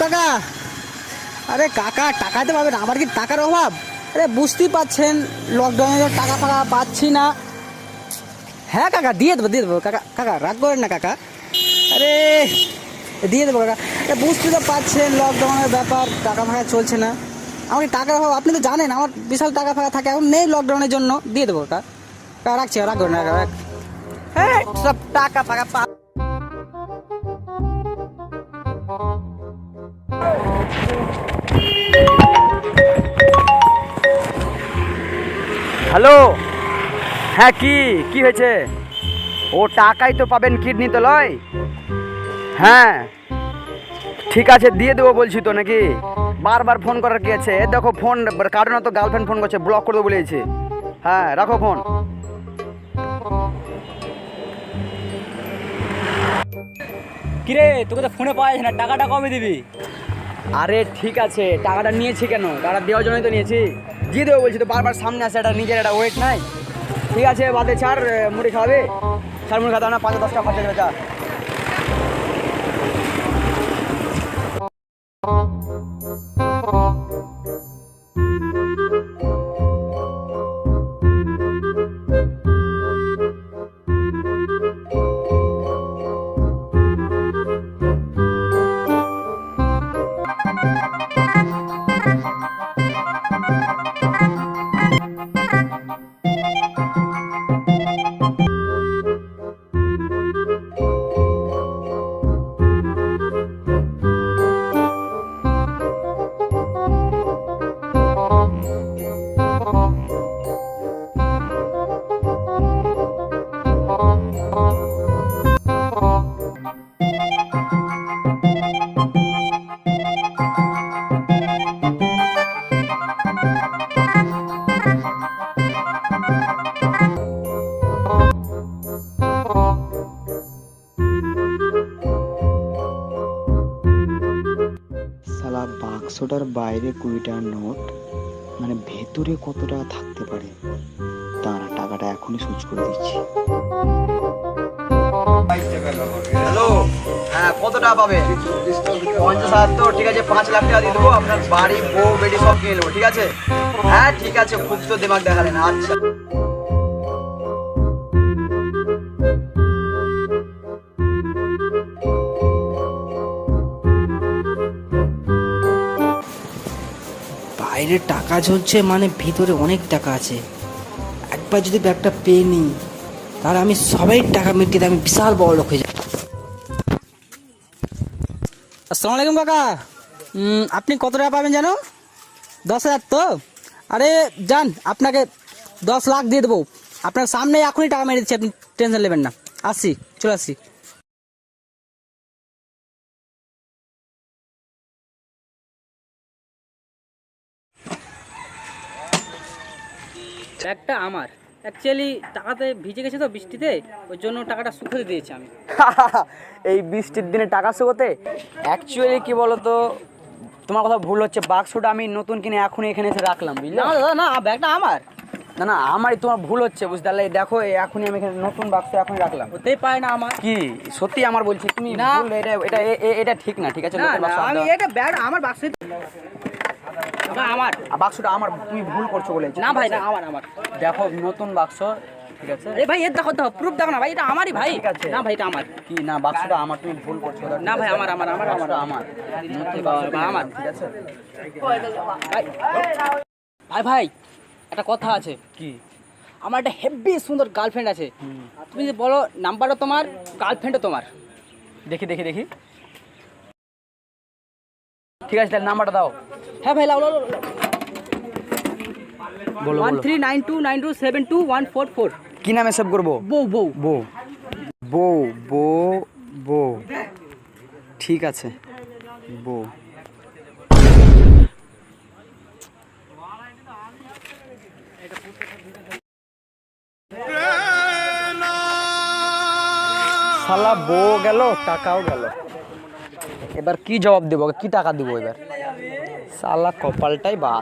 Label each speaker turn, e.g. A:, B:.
A: কাকা। আরে কাকা টাকাতে পাবেন, আমার কি টাকার অভাব? আরে বুঝতেই পাচ্ছেন লকডাউনে টাকা ফাকা পাচ্ছি না। হ্যাঁ কাকা দিয়ে দেবো কাকা, কাকা রাগ করেন না কাকা। আরে দিয়ে দেবো কাকা। বুঝতে তো পাচ্ছেন লকডাউনের ব্যাপার, টাকা ফাঁকা চলছে না। আমার কি টাকার অভাব? আপনি তো জানেন আমার বিশাল টাকা ফাঁকা থাকে, এখন নেই লকডাউনের জন্য। দিয়ে দেবো কাকা, কাকা রাখছি, রাগ করেন না কাকা। হ্যাঁ সব টাকা ফাঁকা পা।
B: হ্যালো, হ্যাঁ কি হয়েছে? ও টাকাই তো পাবেন, কিডনি তো লয়। হ্যাঁ ঠিক আছে দিয়ে দেবো বলছি তো, নাকি বারবার ফোন করার কি আছে? দেখো ফোন কারণ তো গার্লফ্রেন্ড ফোন করছে, ব্লক করে দেবো বলেছে। হ্যাঁ রাখো ফোন।
C: কিরে তোকে তো ফোনে পাওয়া যাচ্ছে না, টাকাটা কবে দিবি?
B: আরে ঠিক আছে, টাকাটা নিয়েছি কেন? টাকা দেওয়ার জন্যই তো নিয়েছি, দিয়ে দেবো বলছি তো। বারবার সামনে আসে, একটা নিজের একটা ওয়েট নাই। ঠিক আছে বাদে ছাড়, মুড়ি খাওয়াবে? ছাড় মুড়ি খাওয়া না, 5-10 টাকা খরচা দেবে, চা।
D: সালা বাক্সটার বাইরে 20 টাকার নোট, মানে ভেতরে কত টাকা থাকতে পারে? দাঁড়া, টাকাটা এখনই সুইচ করে দিচ্ছি।
B: হ্যালো, হ্যাঁ কত টাকা পাবে? 50,000। ঠিক আছে 5 লাখ টাকা দিয়ে দেবো, আপনার বাড়ি বউ বেটি সব কিনে নেবো। ঠিক আছে হ্যাঁ ঠিক আছে, খুব তো দিমাগ দেখালেন। আচ্ছা
A: বাইরে টাকা ঝরছে মানে ভিতরে অনেক টাকা আছে। একবার যদি ব্যাগটা পেয়ে নিই তাহলে আমি সবাই টাকা মিটিয়ে আমি বিশাল বড় লোক হয়ে যাব। আসসালামু আলাইকুম কাকা। আপনি কত টাকা পাবেন জানো? 10,000 তো? আরে যান, আপনাকে 10 লাখ দিয়ে দেবো। আপনার সামনে এখনই টাকা মেরে দিচ্ছি, আপনি টেনশন নেবেন না। আসছি, চলে আসছি।
C: ব্যাগটা আমার অ্যাকচুয়ালি টাকাতে ভিজে গেছে তো বৃষ্টিতে, ওই জন্য টাকাটা শুকোতে দিয়েছি আমি।
B: এই বৃষ্টির দিনে টাকা শুকোতে? অ্যাকচুয়ালি কি বলতো, তোমার কথা ভুল হচ্ছে। বাক্সটা আমি নতুন কিনে এখনই এখানে এসে রাখলাম, বুঝলে?
C: না দাদা না, ব্যাগটা আমার।
B: না না আমারই, তোমার ভুল হচ্ছে বুঝতে পারলে। দেখো এখনই আমি এখানে নতুন বাক্স এখনই রাখলাম।
C: হতেই পারে না আমার।
B: কি সত্যি আমার বলছি, তুমি
C: না।
B: ভুল, এটা এটা এটা ঠিক না। ঠিক আছে
C: না
B: লোকের
C: না,
B: বাক্স
C: আমি এটা ব্যাগ আমার বাক্সে আমার
B: বাক্সটা আমার, তুমি ভুল করছো বলেছি।
C: না ভাই, না আমার।
B: দেখো নতুন বাক্স, ঠিক আছে?
C: আরে ভাই এর দেখো তো প্রুফ দেখো না ভাই, এটা আমারই ভাই।
B: ঠিক আছে।
C: না ভাই এটা আমার।
B: কি না, বাক্সটা আমার, তুমি ভুল করছো।
C: না ভাই আমার
B: বাক্সটা আমার নতুন বাক্সটা
C: আমার।
B: ঠিক আছে?
C: ভাই ভাই একটা কথা আছে।
B: কি?
C: আমার একটা হেভি সুন্দর গার্লফ্রেন্ড আছে। তুমি যদি বলো নাম্বারটা তোমার, গার্লফ্রেন্ডও তোমার।
B: দেখি ঠিক আছে তাহলে নাম্বারটা দাও।
C: হ্যাঁ ভাই লাও।
B: বলো
C: 139292722144।
B: কি নামে সেভ করবো?
C: বউ বউ
B: বউ বউ বউ বউ ঠিক আছে বউ। শালা বউ গেল, টাকাও গেল। এবার কি জবাব দেবো, কি টাকা দিব এবার? শালা কপালটাই বা।